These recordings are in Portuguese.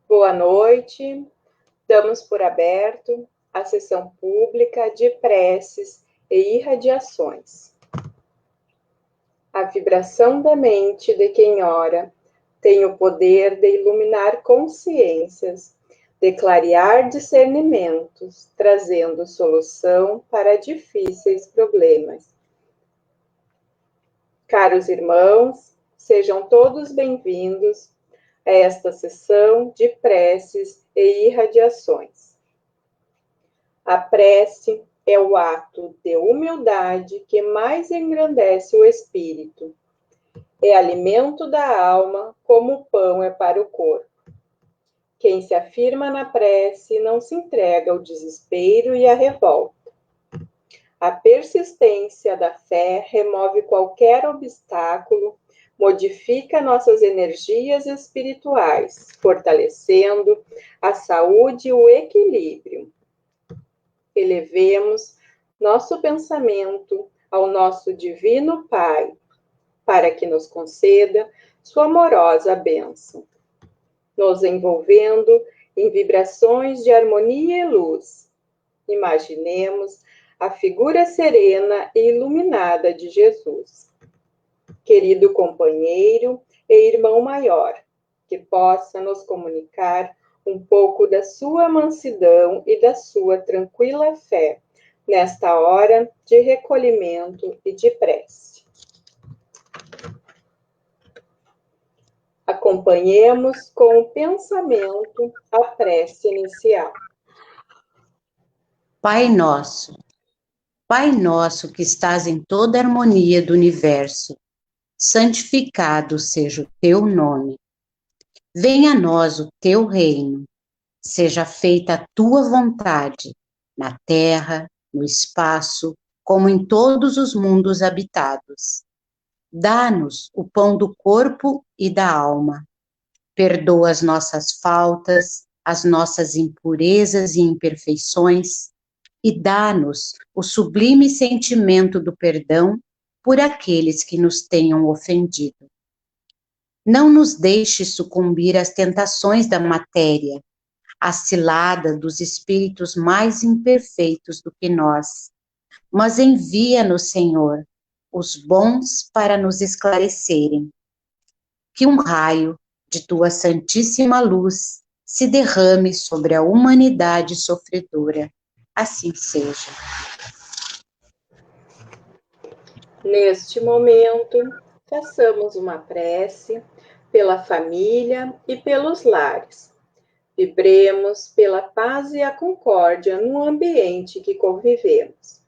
Boa noite. Damos por aberto a sessão pública de preces e irradiações. A vibração da mente de quem ora tem o poder de iluminar consciências, de clarear discernimentos, trazendo solução para difíceis problemas. Caros irmãos, sejam todos bem-vindos a esta sessão de preces e irradiações. A prece é o ato de humildade que mais engrandece o espírito. É alimento da alma, como o pão é para o corpo. Quem se afirma na prece não se entrega ao desespero e à revolta. A persistência da fé remove qualquer obstáculo, modifica nossas energias espirituais, fortalecendo a saúde e o equilíbrio. Elevemos nosso pensamento ao nosso Divino Pai, para que nos conceda sua amorosa bênção, nos envolvendo em vibrações de harmonia e luz. Imaginemos a figura serena e iluminada de Jesus. Querido companheiro e irmão maior, que possa nos comunicar um pouco da sua mansidão e da sua tranquila fé, nesta hora de recolhimento e de prece. Acompanhemos com o pensamento a prece inicial. Pai nosso que estás em toda a harmonia do universo, santificado seja o teu nome. Venha a nós o teu reino, seja feita a tua vontade, na terra, no espaço, como em todos os mundos habitados. Dá-nos o pão do corpo e da alma. Perdoa as nossas faltas, as nossas impurezas e imperfeições, e dá-nos o sublime sentimento do perdão por aqueles que nos tenham ofendido. Não nos deixe sucumbir às tentações da matéria, à cilada dos espíritos mais imperfeitos do que nós, mas envia-nos, Senhor, os bons para nos esclarecerem. Que um raio de tua santíssima luz se derrame sobre a humanidade sofredora. Assim seja. Neste momento, façamos uma prece pela família e pelos lares. Vibremos pela paz e a concórdia no ambiente que convivemos.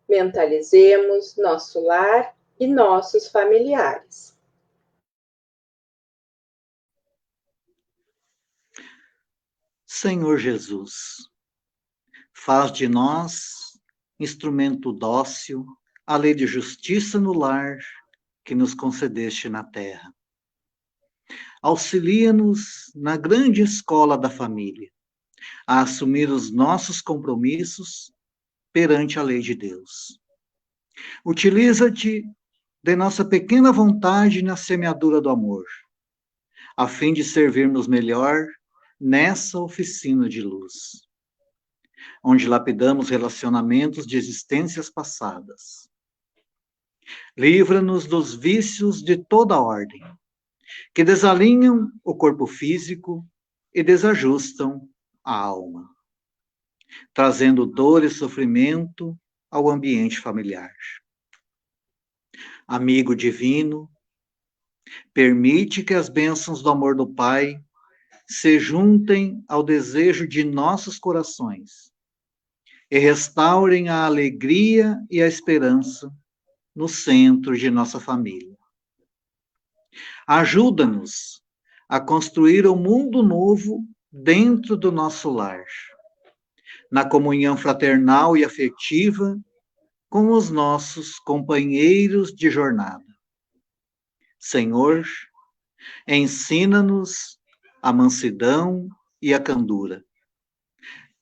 Mentalizemos nosso lar e nossos familiares. Senhor Jesus, faz de nós instrumento dócil à lei de justiça no lar que nos concedeste na terra. Auxilia-nos na grande escola da família, a assumir os nossos compromissos perante a lei de Deus. Utiliza-te de nossa pequena vontade na semeadura do amor, a fim de servirmos melhor nessa oficina de luz, onde lapidamos relacionamentos de existências passadas. Livra-nos dos vícios de toda ordem, que desalinham o corpo físico e desajustam a alma, trazendo dor e sofrimento ao ambiente familiar. Amigo divino, permite que as bênçãos do amor do Pai se juntem ao desejo de nossos corações e restaurem a alegria e a esperança no centro de nossa família. Ajuda-nos a construir um mundo novo dentro do nosso lar, na comunhão fraternal e afetiva com os nossos companheiros de jornada. Senhor, ensina-nos a mansidão e a candura,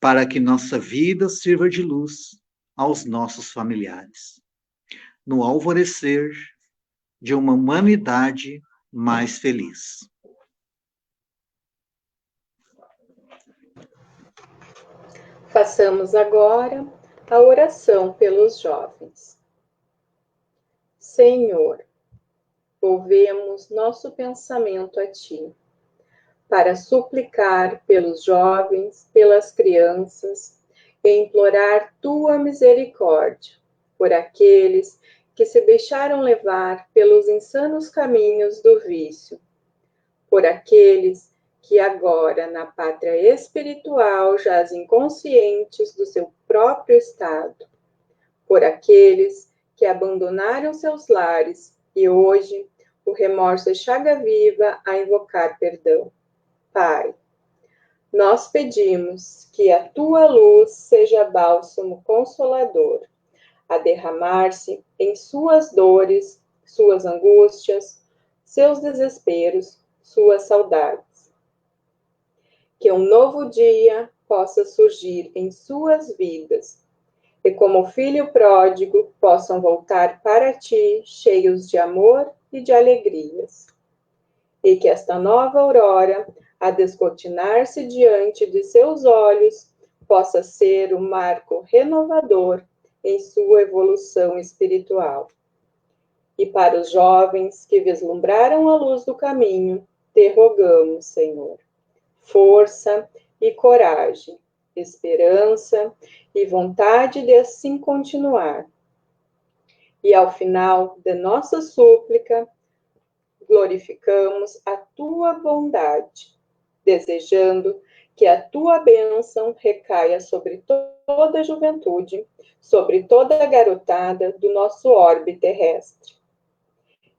para que nossa vida sirva de luz aos nossos familiares, no alvorecer de uma humanidade mais feliz. Façamos agora a oração pelos jovens. Senhor, volvemos nosso pensamento a Ti, para suplicar pelos jovens, pelas crianças, e implorar Tua misericórdia por aqueles que se deixaram levar pelos insanos caminhos do vício, por aqueles que agora, na pátria espiritual, jazem conscientes do seu próprio estado, por aqueles que abandonaram seus lares e hoje o remorso é chaga viva a invocar perdão. Pai, nós pedimos que a Tua luz seja bálsamo consolador, a derramar-se em suas dores, suas angústias, seus desesperos, suas saudades. Que um novo dia possa surgir em suas vidas, e como filho pródigo possam voltar para Ti cheios de amor e de alegrias. E que esta nova aurora, a descortinar-se diante de seus olhos, possa ser um marco renovador em sua evolução espiritual. E para os jovens que vislumbraram a luz do caminho, te rogamos, Senhor, força e coragem, esperança e vontade de assim continuar. E ao final de nossa súplica, glorificamos a Tua bondade, desejando que a Tua bênção recaia sobre toda a juventude, sobre toda a garotada do nosso orbe terrestre.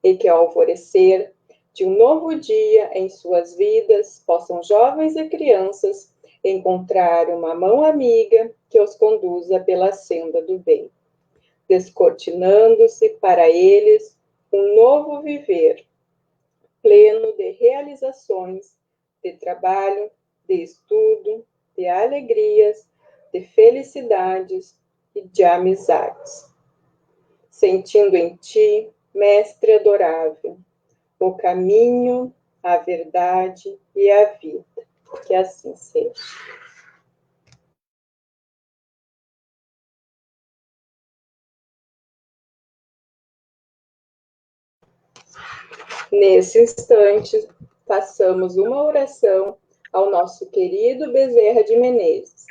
E que ao alvorecer de um novo dia em suas vidas, possam jovens e crianças encontrar uma mão amiga que os conduza pela senda do bem, descortinando-se para eles um novo viver, pleno de realizações, de trabalho, de estudo, de alegrias, de felicidades e de amizades. Sentindo em Ti, Mestre adorável, o caminho, a verdade e a vida. Que assim seja. Nesse instante, façamos uma oração ao nosso querido Bezerra de Menezes.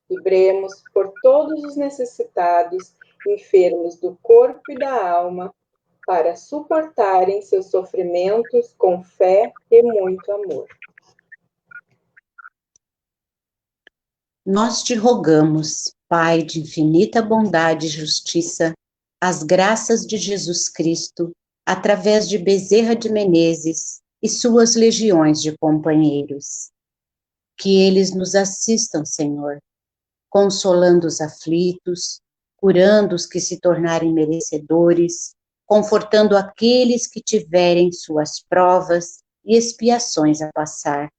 Vibremos por todos os necessitados, enfermos do corpo e da alma, para suportarem seus sofrimentos com fé e muito amor. Nós te rogamos, Pai de infinita bondade e justiça, as graças de Jesus Cristo, através de Bezerra de Menezes e suas legiões de companheiros. Que eles nos assistam, Senhor, consolando os aflitos, curando os que se tornarem merecedores, confortando aqueles que tiverem suas provas e expiações a passar,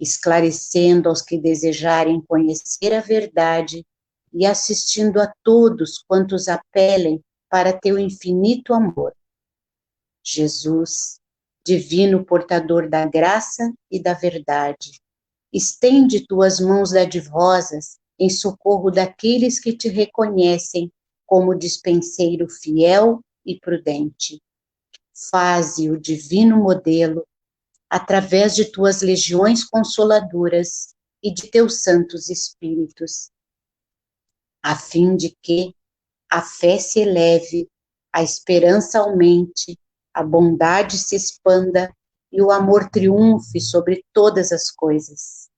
esclarecendo aos que desejarem conhecer a verdade e assistindo a todos quantos apelem para teu infinito amor. Jesus, divino portador da graça e da verdade, estende tuas mãos dadivosas em socorro daqueles que te reconhecem como dispenseiro fiel e prudente. Faze o divino modelo através de tuas legiões consoladoras e de teus santos espíritos, a fim de que a fé se eleve, a esperança aumente, a bondade se expanda e o amor triunfe sobre todas as coisas.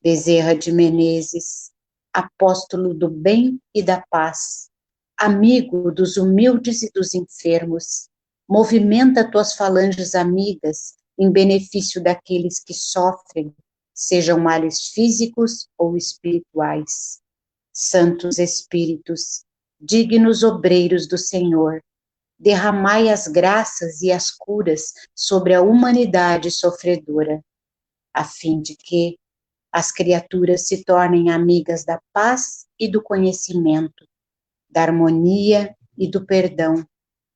Bezerra de Menezes, apóstolo do bem e da paz, amigo dos humildes e dos enfermos, movimenta tuas falanges amigas em benefício daqueles que sofrem, sejam males físicos ou espirituais. Santos Espíritos, dignos obreiros do Senhor, derramai as graças e as curas sobre a humanidade sofredora, a fim de que as criaturas se tornem amigas da paz e do conhecimento, da harmonia e do perdão,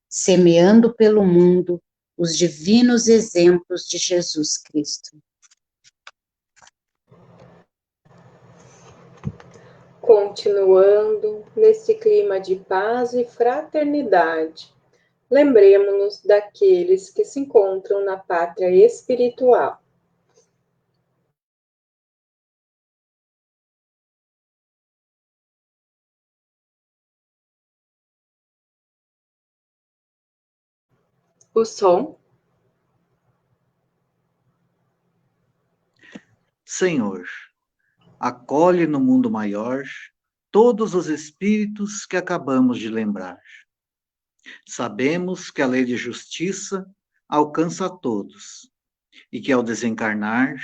semeando pelo mundo os divinos exemplos de Jesus Cristo. Continuando nesse clima de paz e fraternidade, lembremos-nos daqueles que se encontram na pátria espiritual. O som. Senhor, acolhe no mundo maior todos os espíritos que acabamos de lembrar. Sabemos que a lei de justiça alcança a todos e que, ao desencarnar,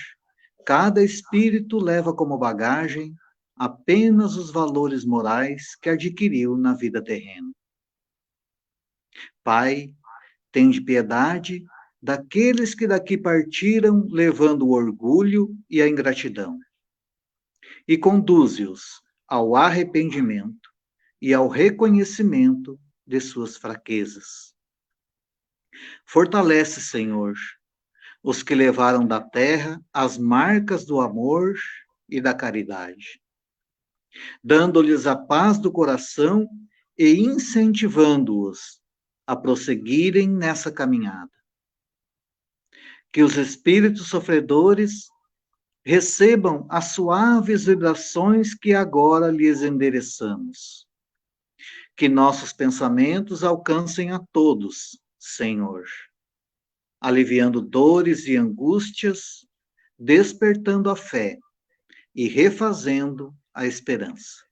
cada espírito leva como bagagem apenas os valores morais que adquiriu na vida terrena. Pai, tende piedade daqueles que daqui partiram levando o orgulho e a ingratidão, e conduze-os ao arrependimento e ao reconhecimento de suas fraquezas. Fortalece, Senhor, os que levaram da terra as marcas do amor e da caridade, dando-lhes a paz do coração e incentivando-os a prosseguirem nessa caminhada. Que os espíritos sofredores recebam as suaves vibrações que agora lhes endereçamos. Que nossos pensamentos alcancem a todos, Senhor, aliviando dores e angústias, despertando a fé e refazendo a esperança.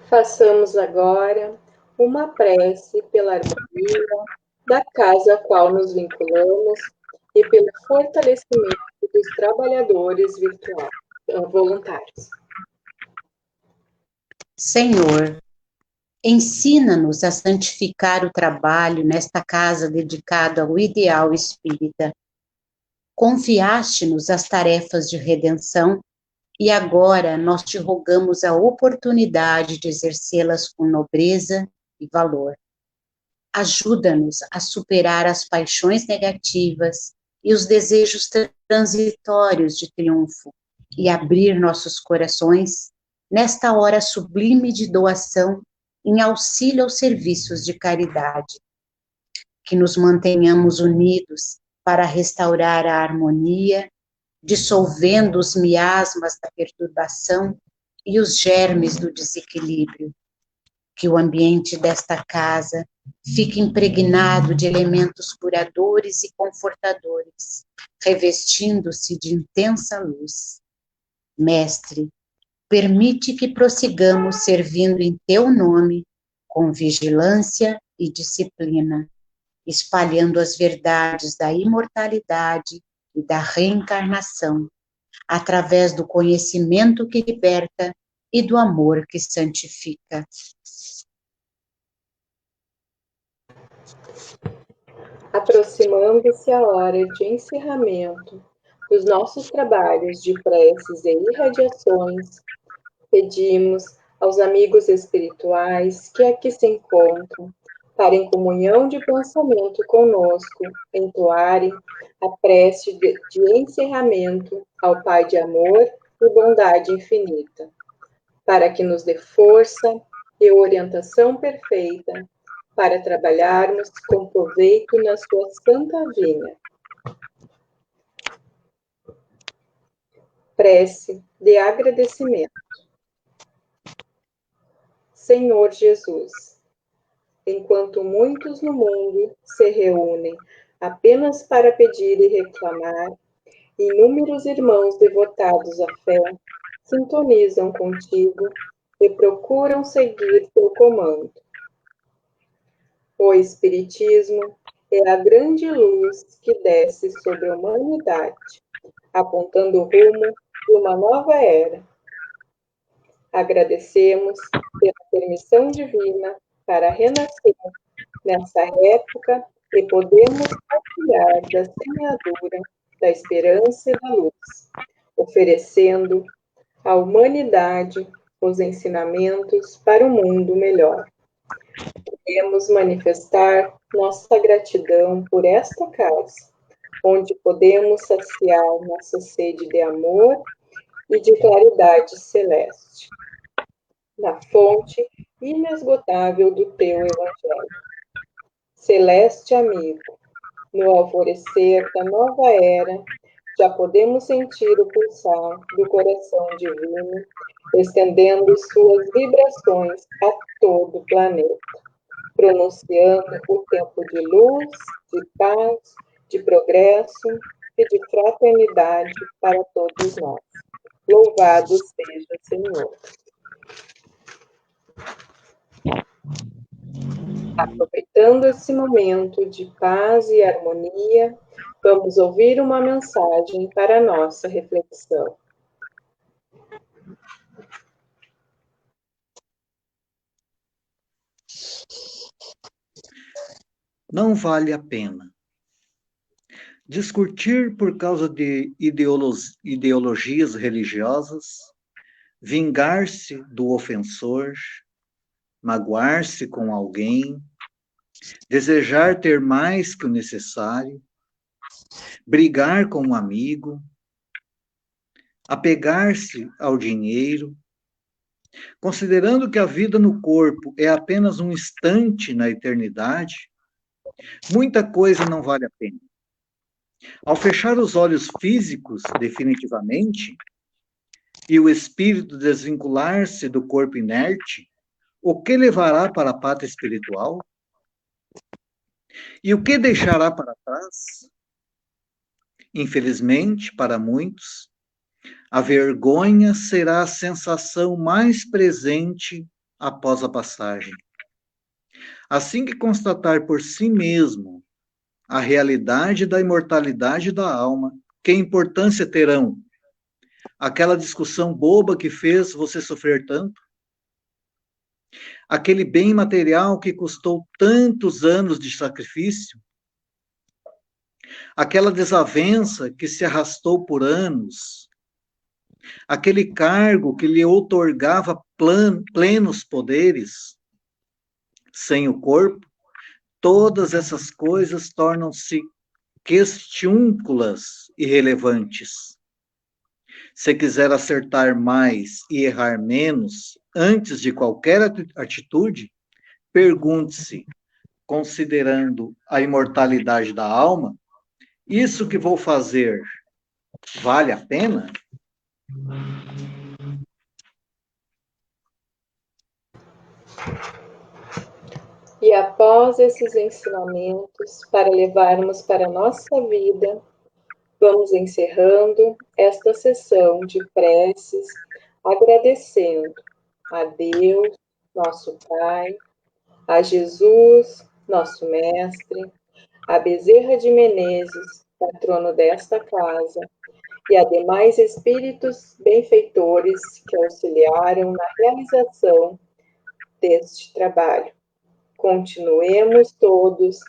Façamos agora uma prece pela harmonia da casa a qual nos vinculamos e pelo fortalecimento dos trabalhadores voluntários. Senhor, ensina-nos a santificar o trabalho nesta casa dedicada ao ideal espírita. Confiaste-nos as tarefas de redenção e agora nós te rogamos a oportunidade de exercê-las com nobreza e valor. Ajuda-nos a superar as paixões negativas e os desejos transitórios de triunfo e abrir nossos corações nesta hora sublime de doação em auxílio aos serviços de caridade. Que nos mantenhamos unidos para restaurar a harmonia, dissolvendo os miasmas da perturbação e os germes do desequilíbrio. Que o ambiente desta casa fique impregnado de elementos curadores e confortadores, revestindo-se de intensa luz. Mestre, permite que prossigamos servindo em teu nome, com vigilância e disciplina, espalhando as verdades da imortalidade e da reencarnação, através do conhecimento que liberta e do amor que santifica. Aproximando-se a hora de encerramento dos nossos trabalhos de preces e irradiações, pedimos aos amigos espirituais que aqui se encontram, para em comunhão de pensamento conosco, entoarem a prece de encerramento ao Pai de amor e bondade infinita, para que nos dê força e orientação perfeita para trabalharmos com proveito na sua santa vinha. Prece de agradecimento. Senhor Jesus, enquanto muitos no mundo se reúnem apenas para pedir e reclamar, inúmeros irmãos devotados à fé sintonizam contigo e procuram seguir teu comando. O Espiritismo é a grande luz que desce sobre a humanidade, apontando o rumo de uma nova era. Agradecemos pela permissão divina para renascer nessa época e podemos partilhar da semeadura da esperança e da luz, oferecendo à humanidade os ensinamentos para um mundo melhor. Queremos manifestar nossa gratidão por esta casa, onde podemos saciar nossa sede de amor e de claridade celeste, na fonte inesgotável do teu Evangelho. Celeste amigo, no alvorecer da nova era, já podemos sentir o pulsar do coração divino, estendendo suas vibrações a todo o planeta, pronunciando o tempo de luz, de paz, de progresso e de fraternidade para todos nós. Louvado seja o Senhor. Aproveitando esse momento de paz e harmonia, vamos ouvir uma mensagem para a nossa reflexão. Não vale a pena discutir por causa de ideologias religiosas, vingar-se do ofensor, magoar-se com alguém, desejar ter mais que o necessário, brigar com um amigo, apegar-se ao dinheiro, considerando que a vida no corpo é apenas um instante na eternidade, muita coisa não vale a pena. Ao fechar os olhos físicos definitivamente e o espírito desvincular-se do corpo inerte, o que levará para a pátria espiritual? E o que deixará para trás? Infelizmente, para muitos, a vergonha será a sensação mais presente após a passagem. Assim que constatar por si mesmo a realidade da imortalidade da alma, que importância terão aquela discussão boba que fez você sofrer tanto? Aquele bem material que custou tantos anos de sacrifício? Aquela desavença que se arrastou por anos? Aquele cargo que lhe outorgava plenos poderes? Sem o corpo, todas essas coisas tornam-se questiúnculas e irrelevantes. Se quiser acertar mais e errar menos, antes de qualquer atitude, pergunte-se, considerando a imortalidade da alma, isso que vou fazer vale a pena? E após esses ensinamentos, para levarmos para a nossa vida, vamos encerrando esta sessão de preces, agradecendo a Deus, nosso Pai, a Jesus, nosso Mestre, a Bezerra de Menezes, patrono desta casa, e a demais espíritos benfeitores que auxiliaram na realização deste trabalho. Continuemos todos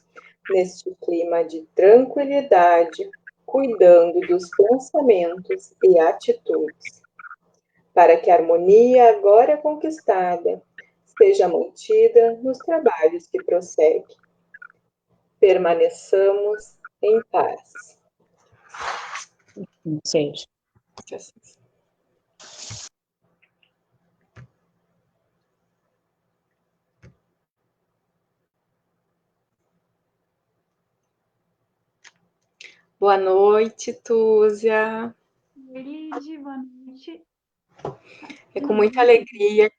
neste clima de tranquilidade, cuidando dos pensamentos e atitudes, para que a harmonia agora conquistada seja mantida nos trabalhos que prosseguem. Permaneçamos em paz. Seja. Boa noite, Túzia. Oi, Lide, boa noite. É com muita alegria.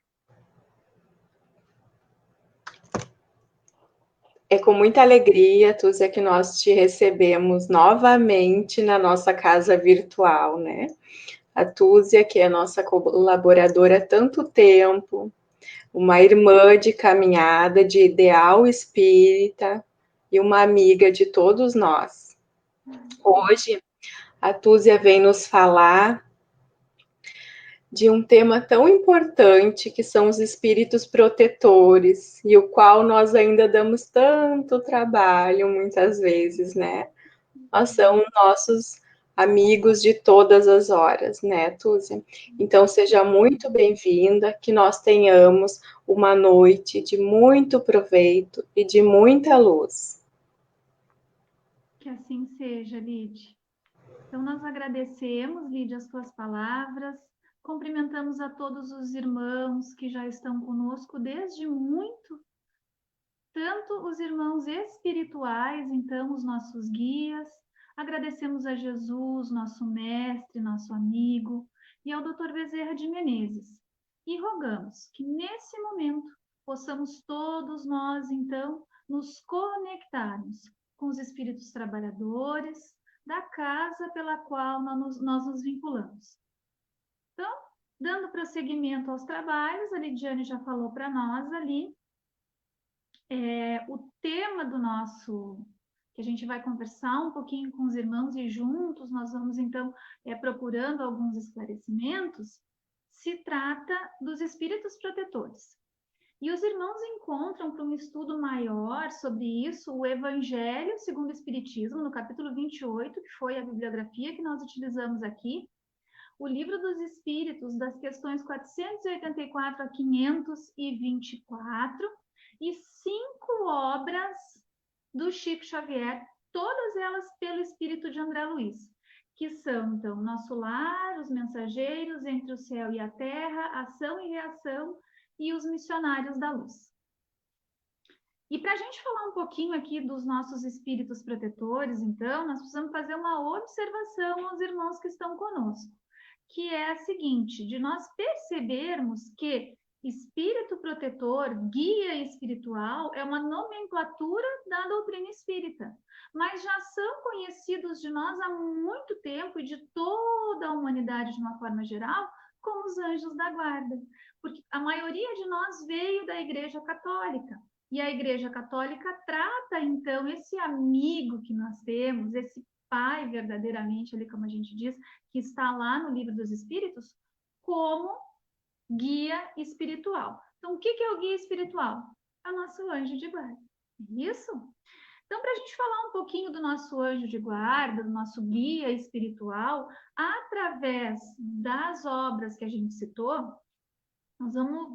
É com muita alegria, Túzia, que nós te recebemos novamente na nossa casa virtual, né? A Túzia, que é nossa colaboradora há tanto tempo, uma irmã de caminhada, de ideal espírita e uma amiga de todos nós. Hoje, a Túzia vem nos falar de um tema tão importante que são os espíritos protetores, e o qual nós ainda damos tanto trabalho muitas vezes, né? Nós são nossos amigos de todas as horas, né, Túzia? Então, seja muito bem-vinda, que nós tenhamos uma noite de muito proveito e de muita luz. Que assim seja, Lide. Então, nós agradecemos, Lide, as tuas palavras, cumprimentamos a todos os irmãos que já estão conosco desde muito, tanto os irmãos espirituais, então, os nossos guias, agradecemos a Jesus, nosso mestre, nosso amigo, e ao Dr. Bezerra de Menezes, e rogamos que nesse momento possamos todos nós, então, nos conectarmos com os espíritos trabalhadores da casa pela qual nós nos vinculamos. Então, dando prosseguimento aos trabalhos, a Lidiane já falou para nós ali, o tema do nosso, que a gente vai conversar um pouquinho com os irmãos e juntos nós vamos, então, procurando alguns esclarecimentos, se trata dos espíritos protetores. E os irmãos encontram, para um estudo maior sobre isso, o Evangelho segundo o Espiritismo, no capítulo 28, que foi a bibliografia que nós utilizamos aqui, o Livro dos Espíritos, das questões 484 a 524, e 5 obras do Chico Xavier, todas elas pelo espírito de André Luiz, que são, então, Nosso Lar, Os Mensageiros, Entre o Céu e a Terra, Ação e Reação, e Os Missionários da Luz. E para a gente falar um pouquinho aqui dos nossos espíritos protetores, então, nós precisamos fazer uma observação aos irmãos que estão conosco, que é a seguinte, de nós percebermos que espírito protetor, guia espiritual, é uma nomenclatura da doutrina espírita, mas já são conhecidos de nós há muito tempo e de toda a humanidade de uma forma geral, como os anjos da guarda, porque a maioria de nós veio da Igreja Católica, e a Igreja Católica trata, então, esse amigo que nós temos, esse pai verdadeiramente, ali como a gente diz, que está lá no Livro dos Espíritos, como guia espiritual. Então, o que é o guia espiritual? É o nosso anjo de guarda. Isso? Então, para a gente falar um pouquinho do nosso anjo de guarda, do nosso guia espiritual, através das obras que a gente citou, nós vamos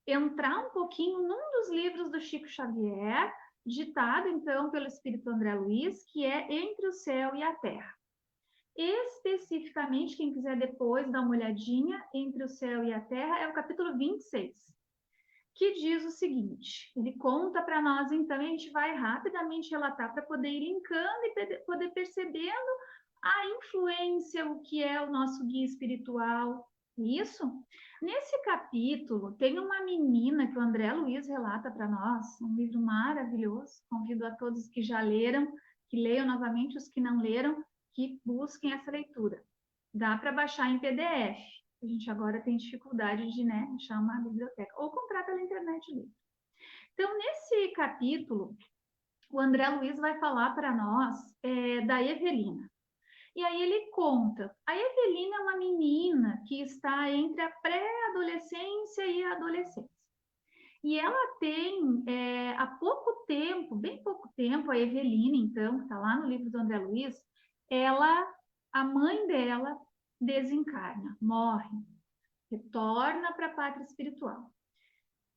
entrar um pouquinho num dos livros do Chico Xavier, ditado, então, pelo Espírito André Luiz, que é Entre o Céu e a Terra. Especificamente, quem quiser depois dar uma olhadinha, Entre o Céu e a Terra, é o capítulo 26. Que diz o seguinte, ele conta para nós, então, e a gente vai rapidamente relatar para poder ir linkando e poder percebendo a influência, o que é o nosso guia espiritual. Isso? Nesse capítulo, tem uma menina que o André Luiz relata para nós, um livro maravilhoso, convido a todos que já leram, que leiam novamente, os que não leram, que busquem essa leitura. Dá para baixar em PDF. A gente agora tem dificuldade de achar uma biblioteca, ou comprar pela internet livre. Então, nesse capítulo, o André Luiz vai falar para nós da Evelina. E aí ele conta, a Evelina é uma menina que está entre a pré-adolescência e a adolescência. E ela tem, há pouco tempo, bem pouco tempo, a Evelina, então, que está lá no livro do André Luiz, a mãe dela desencarna, morre, retorna para a pátria espiritual.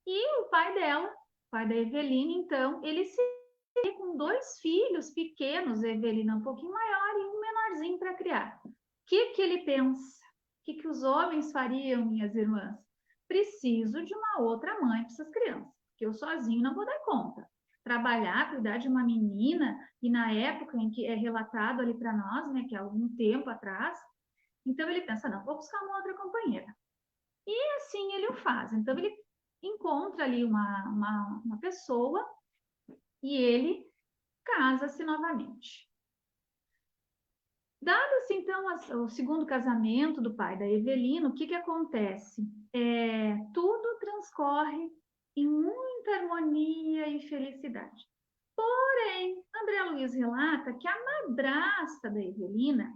E o pai dela, o pai da Evelina, então, ele se vê com 2 filhos pequenos, a Evelina um pouquinho maior e um menorzinho para criar. O que ele pensa? O que os homens fariam, minhas irmãs? Preciso de uma outra mãe para essas crianças, porque eu sozinho não vou dar conta. Trabalhar, cuidar de uma menina, e na época em que é relatado ali para nós, que é algum tempo atrás, então ele pensa, não, vou buscar uma outra companheira. E assim ele o faz. Então ele encontra ali uma pessoa e ele casa-se novamente. Dado-se, então, o segundo casamento do pai da Evelina, o que acontece? Tudo transcorre em muita harmonia e felicidade. Porém, André Luiz relata que a madrasta da Evelina,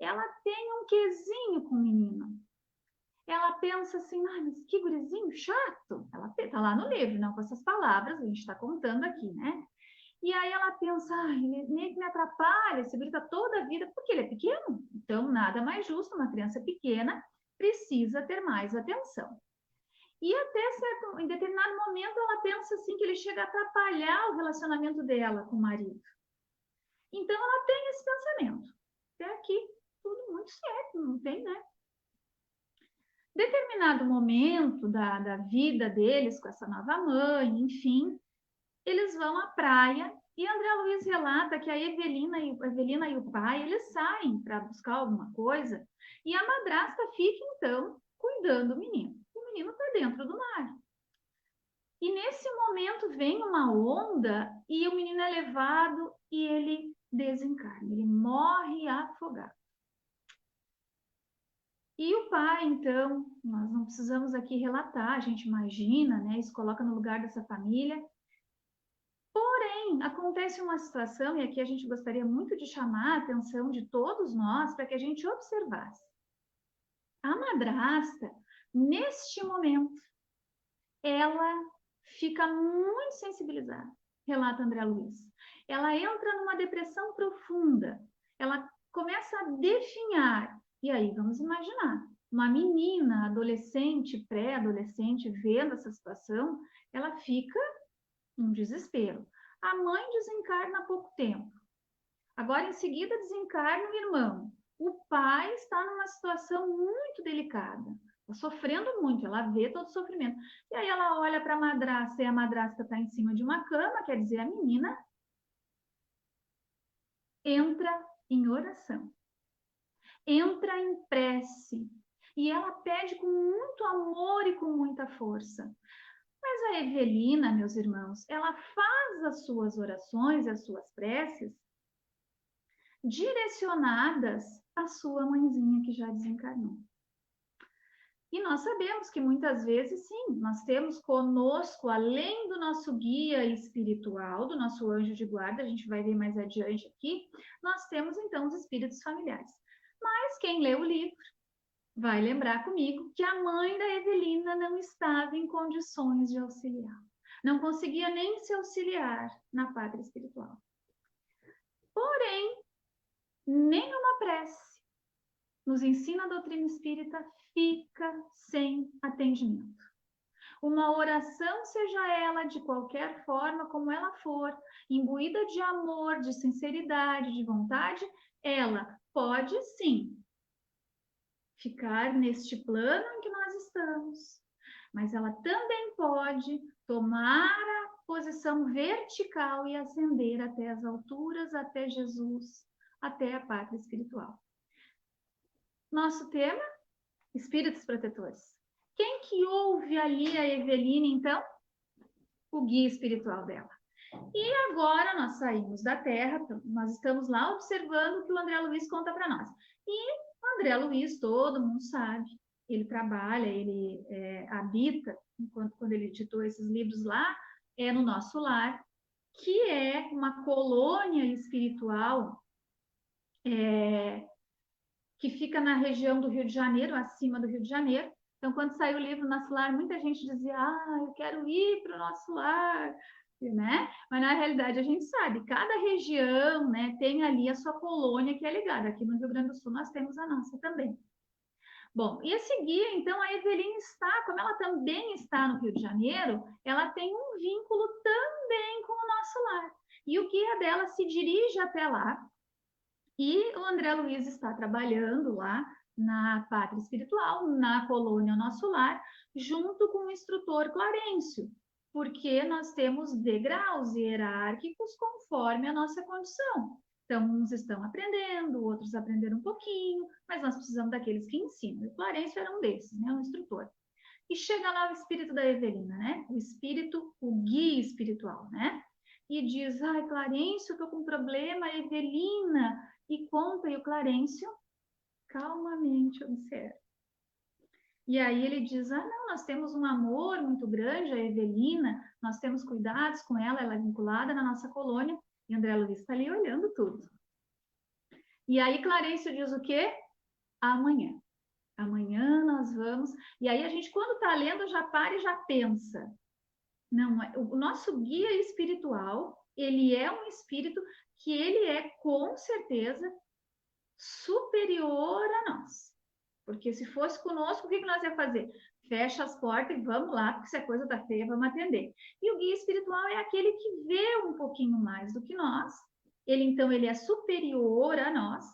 ela tem um quezinho com o menino. Ela pensa assim, mas que gurizinho chato. Ela está lá no livro, não com essas palavras, a gente está contando aqui, né? E aí ela pensa, ele nem que me atrapalha, esse grita toda a vida, porque ele é pequeno. Então, nada mais justo, uma criança pequena precisa ter mais atenção. E até em determinado momento ela pensa assim que ele chega a atrapalhar o relacionamento dela com o marido. Então ela tem esse pensamento. Até aqui, tudo muito certo, não tem, né? Determinado momento da vida deles com essa nova mãe, enfim, eles vão à praia e André Luiz relata que a Evelina e o pai, eles saem para buscar alguma coisa e a madrasta fica, então, cuidando do menino. O menino está dentro do mar. E nesse momento vem uma onda e o menino é levado e ele desencarna, ele morre afogado. E o pai, então, nós não precisamos aqui relatar, a gente imagina, né, se coloca no lugar dessa família. Porém, acontece uma situação, e aqui a gente gostaria muito de chamar a atenção de todos nós para que a gente observasse. A madrasta, neste momento, ela fica muito sensibilizada, relata André Luiz. Ela entra numa depressão profunda, ela começa a definhar. E aí, vamos imaginar, uma menina, adolescente, pré-adolescente, vendo essa situação, ela fica num desespero. A mãe desencarna há pouco tempo. Agora, em seguida, desencarna o irmão. O pai está numa situação muito delicada. Está sofrendo muito, ela vê todo o sofrimento. E aí ela olha para a madrasta e a madrasta está em cima de uma cama, quer dizer, a menina entra em oração. Entra em prece. E ela pede com muito amor e com muita força. Mas a Evelina, meus irmãos, ela faz as suas orações, as suas preces, direcionadas à sua mãezinha que já desencarnou. E nós sabemos que muitas vezes, sim, nós temos conosco, além do nosso guia espiritual, do nosso anjo de guarda, a gente vai ver mais adiante aqui, nós temos então os espíritos familiares. Mas quem lê o livro vai lembrar comigo que a mãe da Evelina não estava em condições de auxiliar. Não conseguia nem se auxiliar na pátria espiritual. Porém, nenhuma prece nos ensina a doutrina espírita fica sem atendimento. Uma oração, seja ela de qualquer forma, como ela for, imbuída de amor, de sinceridade, de vontade, ela pode sim ficar neste plano em que nós estamos, mas ela também pode tomar a posição vertical e ascender até as alturas, até Jesus, até a pátria espiritual. Nosso tema, espíritos protetores. Quem que ouve ali a Evelina, então? O guia espiritual dela. E agora nós saímos da Terra, nós estamos lá observando o que o André Luiz conta para nós. E o André Luiz, todo mundo sabe, ele trabalha, ele habita, quando ele editou esses livros lá, no nosso lar, que é uma colônia espiritual que fica na região do Rio de Janeiro, acima do Rio de Janeiro. Então, quando saiu o livro Nosso Lar, muita gente dizia, eu quero ir para o nosso lar, né? Mas, na realidade, a gente sabe, cada região, né, tem ali a sua colônia que é ligada. Aqui no Rio Grande do Sul, nós temos a nossa também. Bom, e a seguir, então, a Evelina está, como ela também está no Rio de Janeiro, ela tem um vínculo também com o nosso lar. E o guia dela se dirige até lá, e o André Luiz está trabalhando lá na pátria espiritual, na colônia Nosso Lar, junto com o instrutor Clarencio, porque nós temos degraus hierárquicos conforme a nossa condição. Então, uns estão aprendendo, outros aprenderam um pouquinho, mas nós precisamos daqueles que ensinam. O Clarencio era um desses, né, um instrutor. E chega lá o espírito da Evelina, né? O espírito, o guia espiritual, né? E diz, Clarencio, eu tô com um problema, Evelina, e conta, e o Clarencio calmamente observa. E aí ele diz, não, nós temos um amor muito grande, a Evelina, nós temos cuidados com ela, ela é vinculada na nossa colônia, e André Luiz está ali olhando tudo. E aí Clarencio diz o quê? Amanhã. Amanhã nós vamos... E aí a gente, quando está lendo, já para e já pensa. Não, o nosso guia espiritual, ele é um espírito que ele é, com certeza, superior a nós. Porque se fosse conosco, o que nós ia fazer? Fecha as portas e vamos lá, porque se a coisa tá feia, vamos atender. E o guia espiritual é aquele que vê um pouquinho mais do que nós. Então, ele é superior a nós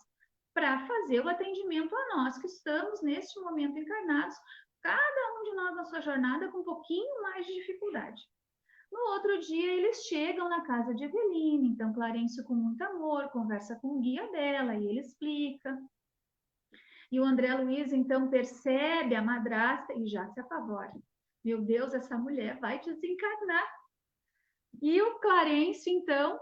para fazer o atendimento a nós que estamos neste momento encarnados, cada um de nós na sua jornada com um pouquinho mais de dificuldade. No outro dia, eles chegam na casa de Eveline, então Clarencio, com muito amor, conversa com o guia dela e ele explica. E o André Luiz, então, percebe a madrasta e já se apavora. Meu Deus, essa mulher vai desencarnar. E o Clarencio, então,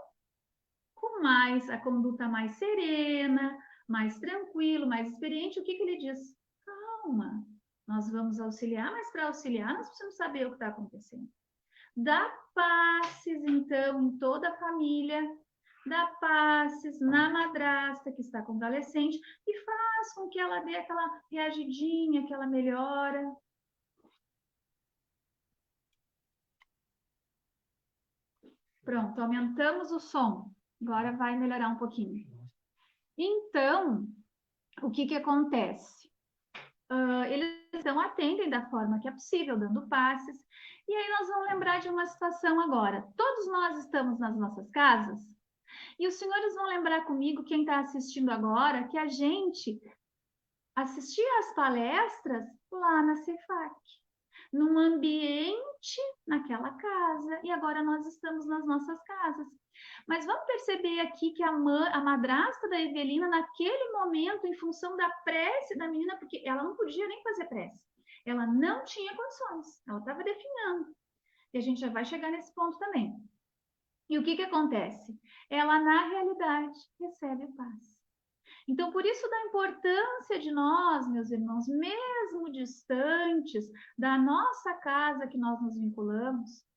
com a conduta mais serena, mais tranquilo, mais experiente, o que ele diz? Calma, nós vamos auxiliar, mas para auxiliar nós precisamos saber o que está acontecendo. Dá passes, então, em toda a família, dá passes na madrasta que está convalescente e faz com que ela dê aquela reagidinha, aquela melhora. Pronto, aumentamos o som. Agora vai melhorar um pouquinho. Então, o que acontece? Eles então atendem da forma que é possível, dando passes. E aí nós vamos lembrar de uma situação agora. Todos nós estamos nas nossas casas e os senhores vão lembrar comigo, quem está assistindo agora, que a gente assistia às palestras lá na Cefac, num ambiente naquela casa, e agora nós estamos nas nossas casas. Mas vamos perceber aqui que a madrasta da Evelina, naquele momento, em função da prece da menina, porque ela não podia nem fazer prece, ela não tinha condições, ela estava definhando. E a gente já vai chegar nesse ponto também. E o que acontece? Ela, na realidade, recebe paz. Então, por isso da importância de nós, meus irmãos, mesmo distantes da nossa casa que nós nos vinculamos,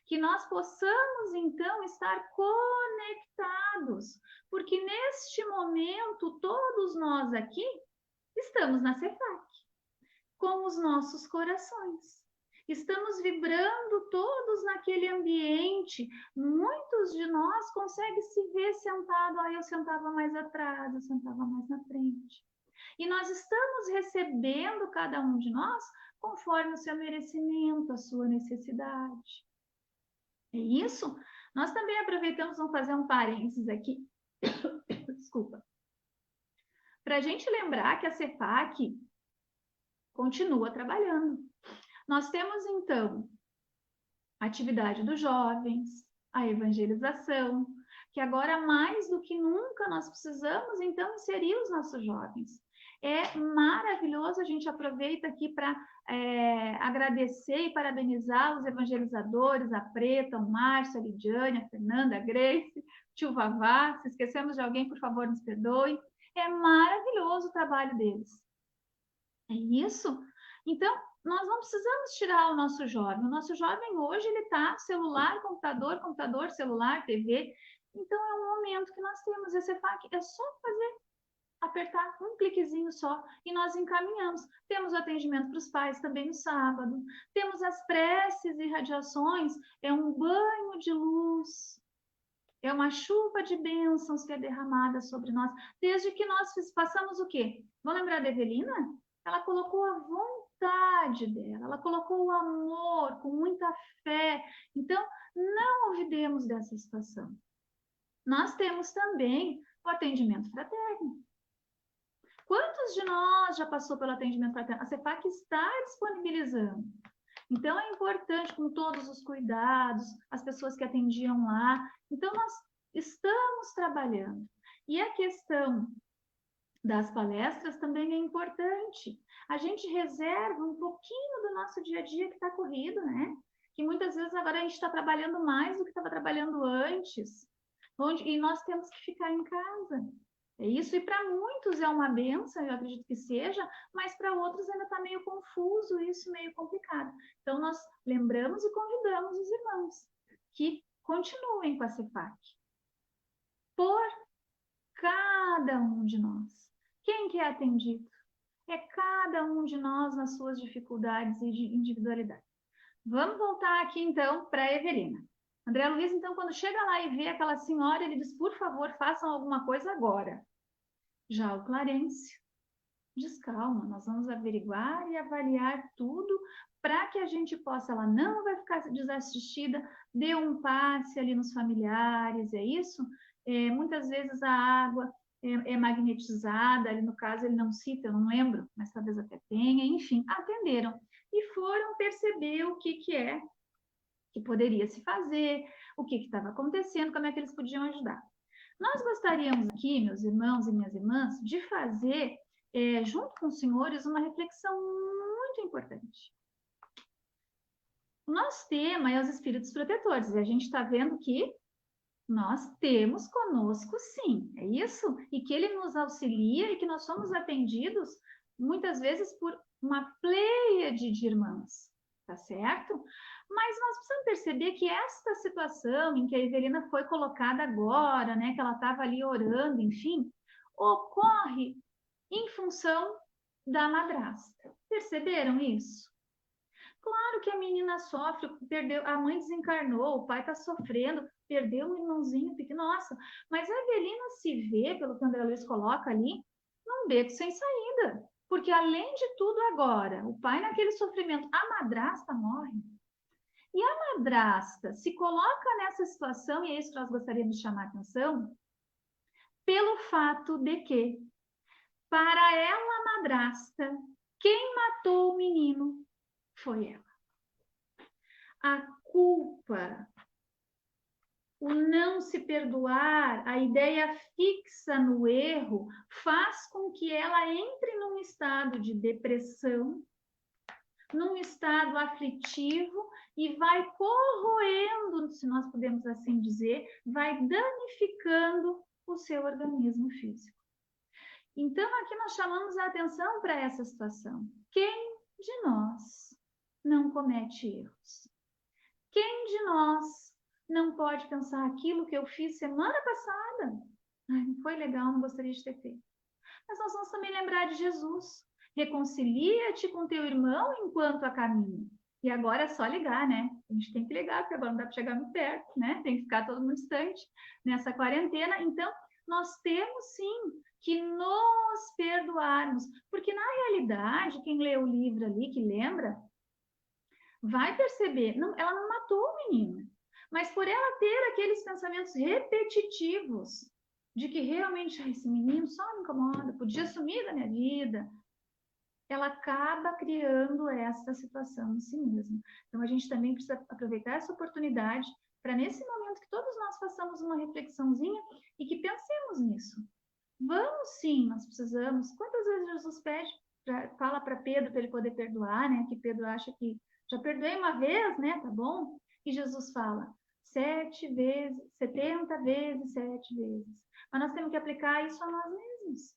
que nós possamos, então, estar conectados, porque neste momento, todos nós aqui estamos na Cefac, com os nossos corações. Estamos vibrando todos naquele ambiente. Muitos de nós conseguem se ver sentado. Eu sentava mais atrás, eu sentava mais na frente. E nós estamos recebendo, cada um de nós, conforme o seu merecimento, a sua necessidade. É isso? Nós também aproveitamos, vamos fazer um parênteses aqui. Desculpa. Para a gente lembrar que a Cefac continua trabalhando. Nós temos, então, a atividade dos jovens, a evangelização, que agora, mais do que nunca, nós precisamos, então, inserir os nossos jovens. É maravilhoso, a gente aproveita aqui para agradecer e parabenizar os evangelizadores, a Preta, o Márcio, a Lidiane, a Fernanda, a Grace, o tio Vavá. Se esquecemos de alguém, por favor, nos perdoe. É maravilhoso o trabalho deles. É isso? Então, nós não precisamos tirar o nosso jovem. O nosso jovem hoje, ele está celular, computador, celular, TV. Então, é um momento que nós temos. Esse Cefac é só apertar um cliquezinho só e nós encaminhamos. Temos o atendimento para os pais também no sábado. Temos as preces e radiações. É um banho de luz. É uma chuva de bênçãos que é derramada sobre nós. Desde que nós passamos o quê? Vão lembrar da Evelina? Ela colocou a vontade dela, ela colocou o amor com muita fé. Então, não olvidemos dessa situação. Nós temos também o atendimento fraterno. Quantos de nós já passou pelo atendimento fraterno? A Cefac está disponibilizando. Então, é importante, com todos os cuidados, as pessoas que atendiam lá. Então, nós estamos trabalhando. E a questão das palestras também é importante. A gente reserva um pouquinho do nosso dia a dia que está corrido, né? Que muitas vezes agora a gente está trabalhando mais do que estava trabalhando antes. E nós temos que ficar em casa. É isso, e para muitos é uma benção, eu acredito que seja, mas para outros ainda está meio confuso, isso meio complicado. Então, nós lembramos e convidamos os irmãos que continuem com a Cefac. Por cada um de nós. Quem que é atendido? É cada um de nós nas suas dificuldades e de individualidade. Vamos voltar aqui, então, para a Evelina. André Luiz, então, quando chega lá e vê aquela senhora, ele diz, por favor, façam alguma coisa agora. Já o Clarencio, descalma, nós vamos averiguar e avaliar tudo para que a gente possa, ela não vai ficar desassistida, dê um passe ali nos familiares, é isso? Muitas vezes a água é magnetizada, ali no caso ele não cita, eu não lembro, mas talvez até tenha, enfim, atenderam e foram perceber o que que poderia se fazer, o que estava acontecendo, como é que eles podiam ajudar. Nós gostaríamos aqui, meus irmãos e minhas irmãs, de fazer, junto com os senhores, uma reflexão muito importante. O nosso tema é os espíritos protetores, e a gente está vendo que nós temos conosco, sim, é isso? E que ele nos auxilia e que nós somos atendidos, muitas vezes, por uma pleiade de irmãs, tá certo? Mas nós precisamos perceber que esta situação em que a Evelina foi colocada agora, né, que ela estava ali orando, enfim, ocorre em função da madrasta. Perceberam isso? Claro que a menina sofre, perdeu, a mãe desencarnou, o pai está sofrendo, perdeu um irmãozinho pequeno, nossa, mas a Evelina se vê, pelo que o André Luiz coloca ali, num beco sem saída. Porque além de tudo agora, o pai naquele sofrimento, a madrasta morre. E a madrasta se coloca nessa situação, e é isso que nós gostaríamos de chamar a atenção, pelo fato de que, para ela, a madrasta, quem matou o menino foi ela. A culpa, o não se perdoar, a ideia fixa no erro, faz com que ela entre num estado de depressão, num estado aflitivo e vai corroendo, se nós podemos assim dizer, vai danificando o seu organismo físico. Então, aqui nós chamamos a atenção para essa situação. Quem de nós não comete erros? Quem de nós não pode pensar aquilo que eu fiz semana passada? Ai, não foi legal, não gostaria de ter feito. Mas nós vamos também lembrar de Jesus. Reconcilia-te com teu irmão enquanto a caminho. E agora é só ligar, né? A gente tem que ligar, porque agora não dá para chegar muito perto, né? Tem que ficar todo mundo distante nessa quarentena. Então, nós temos sim que nos perdoarmos. Porque, na realidade, quem lê o livro ali, que lembra, vai perceber, não, ela não matou o menino, mas por ela ter aqueles pensamentos repetitivos de que realmente esse menino só me incomoda, podia sumir da minha vida, ela acaba criando essa situação em si mesma. Então, a gente também precisa aproveitar essa oportunidade para, nesse momento, que todos nós façamos uma reflexãozinha e que pensemos nisso. Vamos sim, nós precisamos. Quantas vezes Jesus pede, fala para Pedro para ele poder perdoar, né? Que Pedro acha que já perdoei uma vez, né? Tá bom? E Jesus fala 7 vezes, 70 vezes, 7 vezes. Mas nós temos que aplicar isso a nós mesmos.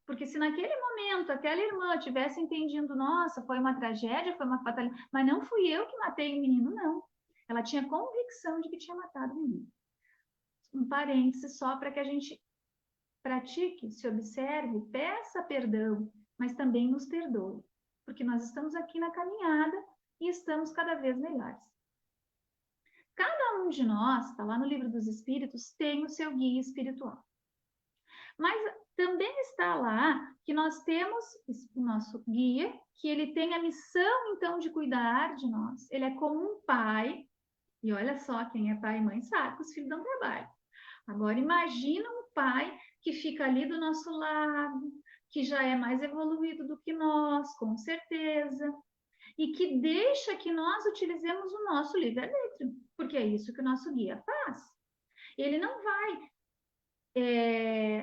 Porque se naquele momento aquela irmã tivesse entendido, nossa, foi uma tragédia, foi uma fatalidade, mas não fui eu que matei o menino, não. Ela tinha convicção de que tinha matado o menino. Um parêntese só para que a gente pratique, se observe, peça perdão, mas também nos perdoe. Porque nós estamos aqui na caminhada e estamos cada vez melhores. Cada um de nós, está lá no Livro dos Espíritos, tem o seu guia espiritual. Mas também está lá que nós temos o nosso guia, que ele tem a missão, então, de cuidar de nós. Ele é como um pai, e olha só, quem é pai e mãe sabe que os filhos dão trabalho. Agora, imagina um pai que fica ali do nosso lado, que já é mais evoluído do que nós, com certeza, e que deixa que nós utilizemos o nosso livre-arbítrio, porque é isso que o nosso guia faz. Ele não vai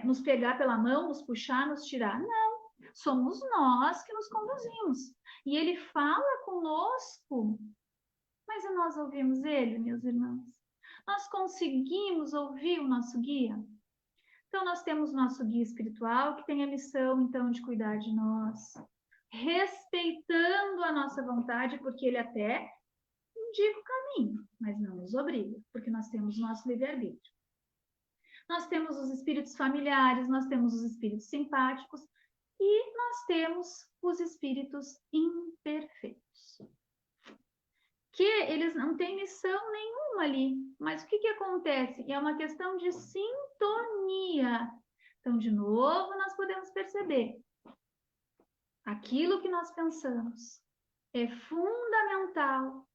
nos pegar pela mão, nos puxar, nos tirar. Não, somos nós que nos conduzimos. E ele fala conosco, mas nós ouvimos ele, meus irmãos? Nós conseguimos ouvir o nosso guia? Então, nós temos nosso guia espiritual, que tem a missão, então, de cuidar de nós, respeitando a nossa vontade, porque ele até indica o caminho, mas não nos obriga, porque nós temos nosso livre-arbítrio. Nós temos os espíritos familiares, nós temos os espíritos simpáticos e nós temos os espíritos imperfeitos. Que eles não têm missão nenhuma ali. Mas o que acontece? É uma questão de sintonia. Então, de novo, nós podemos perceber. Aquilo que nós pensamos é fundamental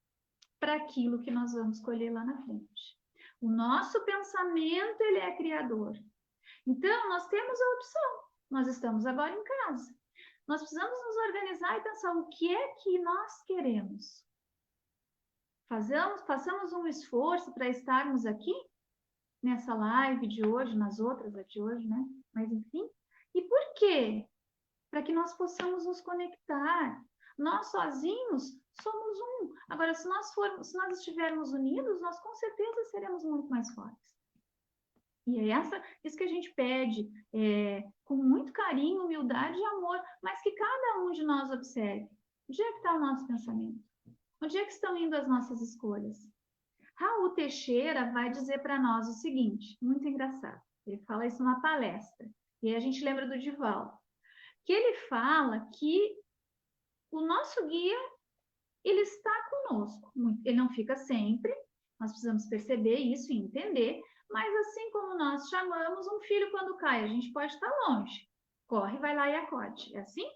para aquilo que nós vamos colher lá na frente. O nosso pensamento, ele é criador. Então, nós temos a opção. Nós estamos agora em casa. Nós precisamos nos organizar e pensar o que é que nós queremos. Passamos um esforço para estarmos aqui, nessa live de hoje, nas outras de hoje, né? Mas, enfim. E por quê? Para que nós possamos nos conectar. Nós sozinhos somos um. Agora, se nós estivermos unidos, nós com certeza seremos muito mais fortes. E é isso que a gente pede, com muito carinho, humildade e amor, mas que cada um de nós observe. Onde é que está o nosso pensamento? Onde é que estão indo as nossas escolhas? Raul Teixeira vai dizer para nós o seguinte, muito engraçado. Ele fala isso numa palestra. E aí a gente lembra do Divaldo. Que ele fala que o nosso guia, ele está conosco. Ele não fica sempre, nós precisamos perceber isso e entender, mas assim como nós chamamos um filho quando cai, a gente pode estar longe. Corre, vai lá e acode. É assim?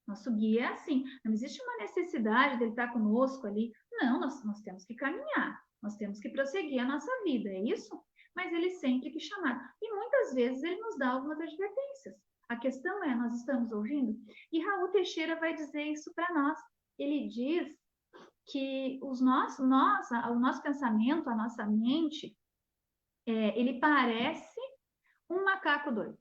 Nosso guia é assim. Não existe uma necessidade dele estar conosco ali. Não, nós temos que caminhar. Nós temos que prosseguir a nossa vida, é isso? Mas ele sempre que chamar. E muitas vezes ele nos dá algumas advertências. A questão é, nós estamos ouvindo? E Raul Teixeira vai dizer isso para nós. Ele diz que o nosso pensamento, a nossa mente, ele parece um macaco doido.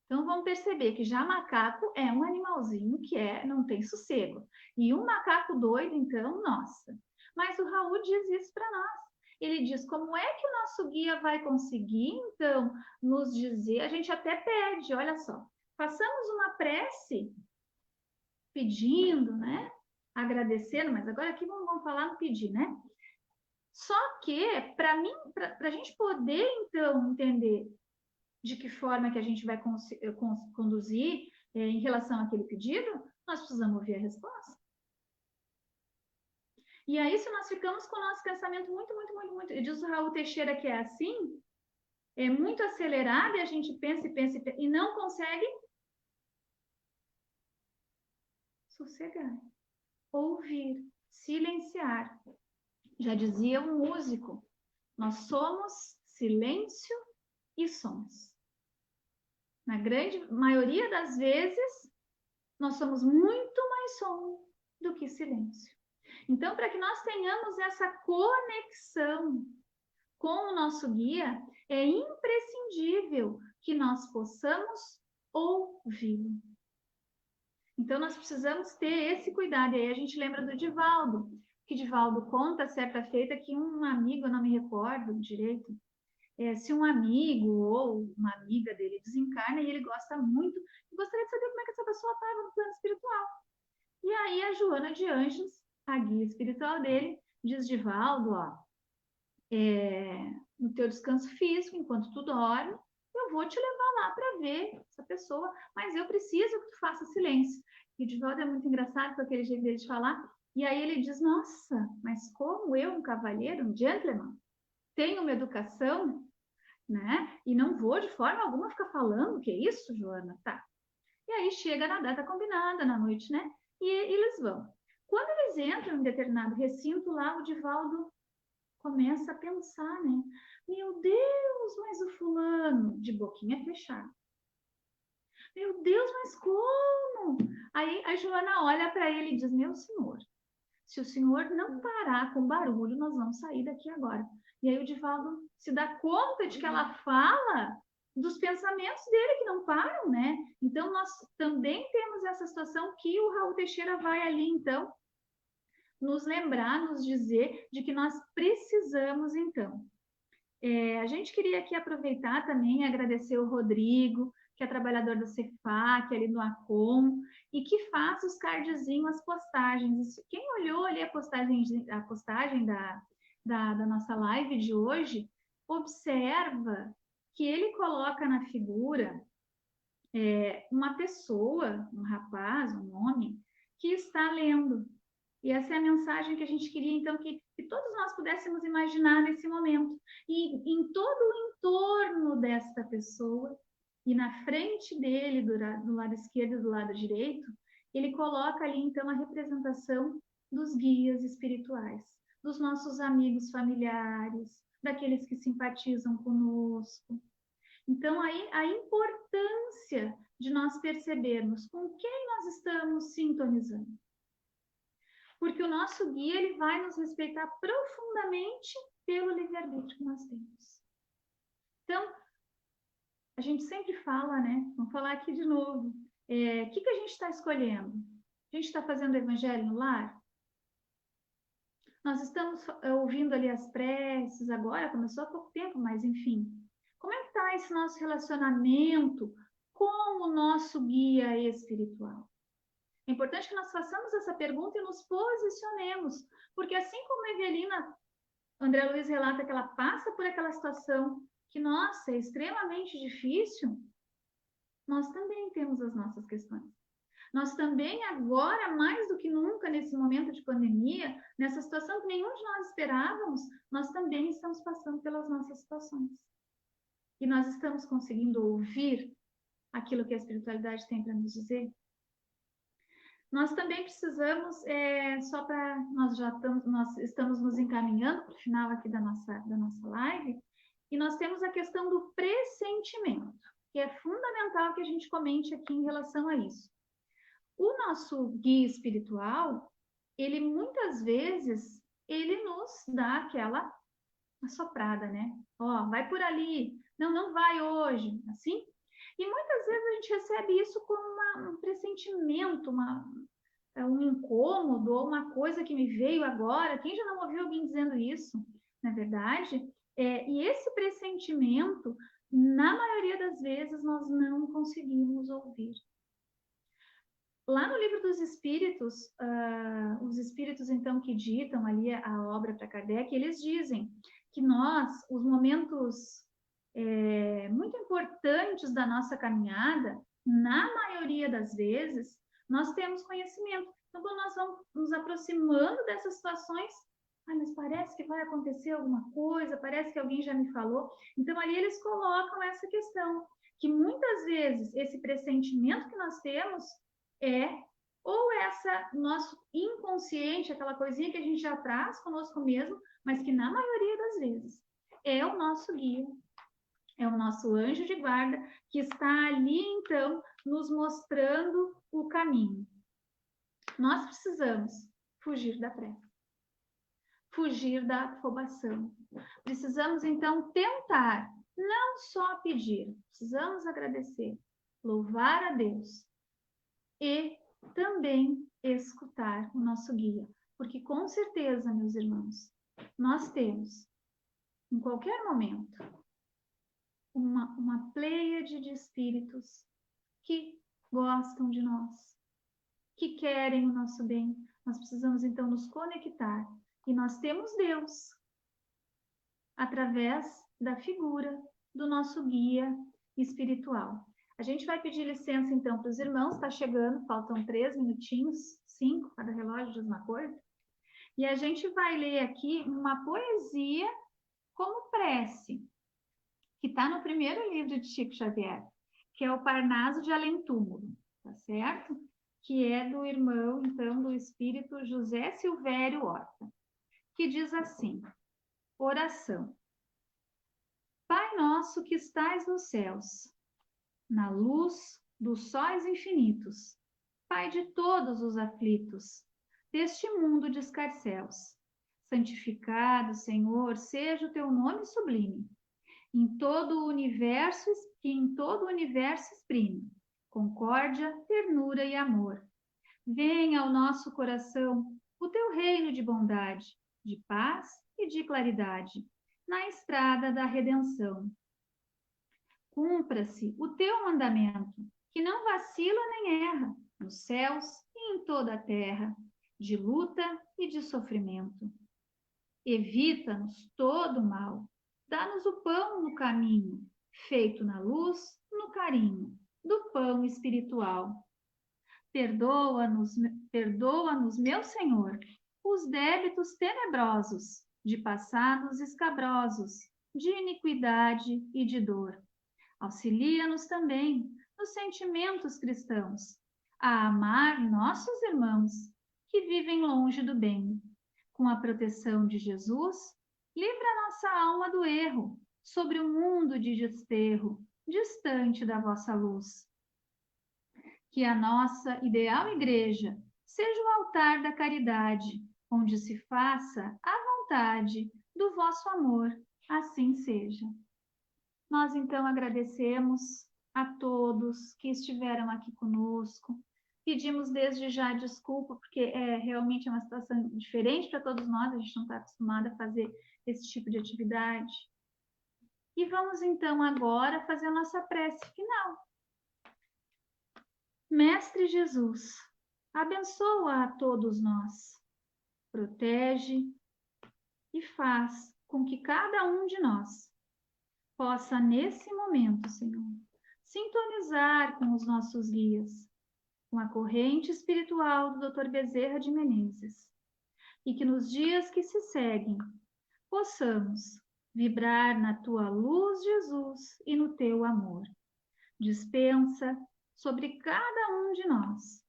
Então, vamos perceber que já macaco é um animalzinho que não tem sossego. E um macaco doido, então, nossa. Mas o Raul diz isso para nós. Ele diz, como é que o nosso guia vai conseguir, então, nos dizer? A gente até pede, olha só. Façamos uma prece pedindo, né? Agradecendo, mas agora aqui vamos falar no pedir, né? Só que, para a gente poder, então, entender de que forma que a gente vai conduzir em relação àquele pedido, nós precisamos ouvir a resposta. E aí, se nós ficamos com o nosso pensamento muito, e diz o Raul Teixeira que é assim, é muito acelerado e a gente pensa e não consegue sossegar, ouvir, silenciar. Já dizia um músico, nós somos silêncio e sons. Na grande maioria das vezes, nós somos muito mais som do que silêncio. Então, para que nós tenhamos essa conexão com o nosso guia, é imprescindível que nós possamos ouvi-lo. Então, nós precisamos ter esse cuidado. E aí a gente lembra do Divaldo, que Divaldo conta certa feita que um amigo, eu não me recordo direito, se um amigo ou uma amiga dele desencarna e ele gosta muito, gostaria de saber como é que essa pessoa estava no plano espiritual. E aí a Joana de Anjos, a guia espiritual dele, diz, Divaldo, no teu descanso físico, enquanto tu dorme, eu vou te levar lá para ver essa pessoa, mas eu preciso que tu faça silêncio. E o Divaldo é muito engraçado com aquele jeito dele de falar, e aí ele diz, nossa, mas como eu, um cavalheiro, um gentleman, tenho uma educação, né? E não vou de forma alguma ficar falando, que é isso, Joana? Tá. E aí chega na data combinada, na noite, né? E eles vão. Quando eles entram em determinado recinto lá, o Divaldo começa a pensar, né? Meu Deus, mas o fulano, de boquinha fechada. Meu Deus, mas como? Aí a Joana olha para ele e diz, meu senhor, se o senhor não parar com barulho, nós vamos sair daqui agora. E aí o Divaldo se dá conta de que ela fala dos pensamentos dele que não param, né? Então, nós também temos essa situação que o Raul Teixeira vai ali, então, nos lembrar, nos dizer de que nós precisamos, então. A gente queria aqui aproveitar também e agradecer o Rodrigo, que é trabalhador do Cefac, ali no Acom, e que faz os cardzinhos, as postagens. Quem olhou ali a postagem da nossa live de hoje, observa que ele coloca na figura uma pessoa, um rapaz, um homem, que está lendo. E essa é a mensagem que a gente queria, então, que todos nós pudéssemos imaginar nesse momento. E em todo o entorno desta pessoa, e na frente dele, do lado esquerdo e do lado direito, ele coloca ali, então, a representação dos guias espirituais, dos nossos amigos familiares, daqueles que simpatizam conosco. Então, aí a importância de nós percebermos com quem nós estamos sintonizando. Porque o nosso guia, ele vai nos respeitar profundamente pelo livre-arbítrio que nós temos. Então, a gente sempre fala, né? Vamos falar aqui de novo. O que a gente está escolhendo? A gente está fazendo evangelho no lar? Nós estamos ouvindo ali as preces agora, começou há pouco tempo, mas enfim. Como é que está esse nosso relacionamento com o nosso guia espiritual? É importante que nós façamos essa pergunta e nos posicionemos, porque assim como a Evelina, André Luiz relata que ela passa por aquela situação que, nossa, é extremamente difícil, nós também temos as nossas questões. Nós também, agora, mais do que nunca, nesse momento de pandemia, nessa situação que nenhum de nós esperávamos, nós também estamos passando pelas nossas situações. E nós estamos conseguindo ouvir aquilo que a espiritualidade tem para nos dizer? Nós também precisamos, nós estamos nos encaminhando para o final aqui da nossa live, e nós temos a questão do pressentimento, que é fundamental que a gente comente aqui em relação a isso. O nosso guia espiritual, ele muitas vezes, ele nos dá aquela assoprada, né? Ó, vai por ali, não vai hoje, assim. E muitas vezes a gente recebe isso como um pressentimento, um incômodo, ou uma coisa que me veio agora. Quem já não ouviu alguém dizendo isso, na verdade? E esse pressentimento, na maioria das vezes, nós não conseguimos ouvir. Lá no livro dos Espíritos, os Espíritos, então, que ditam ali a obra para Kardec, eles dizem que nós, os momentos muito importantes da nossa caminhada, na maioria das vezes, nós temos conhecimento. Então, quando nós vamos nos aproximando dessas situações, mas parece que vai acontecer alguma coisa, parece que alguém já me falou. Então, ali eles colocam essa questão, que muitas vezes esse pressentimento que nós temos ou essa nosso inconsciente, aquela coisinha que a gente já traz conosco mesmo, mas que na maioria das vezes é o nosso guia, é o nosso anjo de guarda, que está ali, então, nos mostrando o caminho. Nós precisamos fugir da pressa, fugir da afobação. Precisamos, então, tentar, não só pedir, precisamos agradecer, louvar a Deus e também escutar o nosso guia. Porque, com certeza, meus irmãos, nós temos, em qualquer momento, uma pleiade de espíritos que gostam de nós, que querem o nosso bem. Nós precisamos, então, nos conectar. E nós temos Deus através da figura do nosso guia espiritual. A gente vai pedir licença, então, para os irmãos. Está chegando, faltam 3 minutinhos, 5, cada relógio diz uma coisa. E a gente vai ler aqui uma poesia como prece, que está no primeiro livro de Chico Xavier, que é o Parnaso de Além-Túmulo, tá certo? Que é do irmão, então, do espírito José Silvério Horta, que diz assim: oração. Pai nosso que estais nos céus, na luz dos sóis infinitos, Pai de todos os aflitos, deste mundo de escarcéus, santificado, Senhor, seja o teu nome sublime, em todo o universo exprime concórdia, ternura e amor. Venha ao nosso coração o teu reino de bondade, de paz e de claridade, na estrada da redenção. Cumpra-se o teu mandamento, que não vacila nem erra, nos céus e em toda a terra, de luta e de sofrimento. Evita-nos todo o mal, dá-nos o pão no caminho, feito na luz, no carinho, do pão espiritual. Perdoa-nos, meu Senhor, os débitos tenebrosos, de passados escabrosos, de iniquidade e de dor. Auxilia-nos também nos sentimentos cristãos, a amar nossos irmãos que vivem longe do bem. Com a proteção de Jesus, livra nossa alma do erro, sobre o mundo de desterro, distante da vossa luz. Que a nossa ideal igreja seja o altar da caridade, onde se faça a vontade do vosso amor, assim seja. Nós então agradecemos a todos que estiveram aqui conosco. Pedimos desde já desculpa, porque realmente é uma situação diferente para todos nós, a gente não está acostumado a fazer esse tipo de atividade. E vamos então agora fazer a nossa prece final. Mestre Jesus, abençoa a todos nós, protege e faz com que cada um de nós possa, nesse momento, Senhor, sintonizar com os nossos guias, com a corrente espiritual do Dr. Bezerra de Menezes, e que nos dias que se seguem, possamos vibrar na tua luz, Jesus, e no teu amor. Dispensa sobre cada um de nós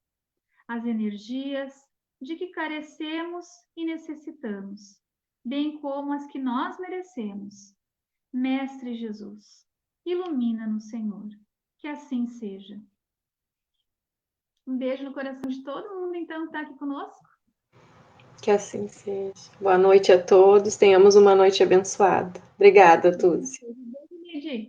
as energias de que carecemos e necessitamos, bem como as que nós merecemos. Mestre Jesus, ilumina-nos, Senhor, que assim seja. Um beijo no coração de todo mundo, então, que está aqui conosco. Que assim seja. Boa noite a todos, tenhamos uma noite abençoada. Obrigada, Tuzi. Beijo, Lidi.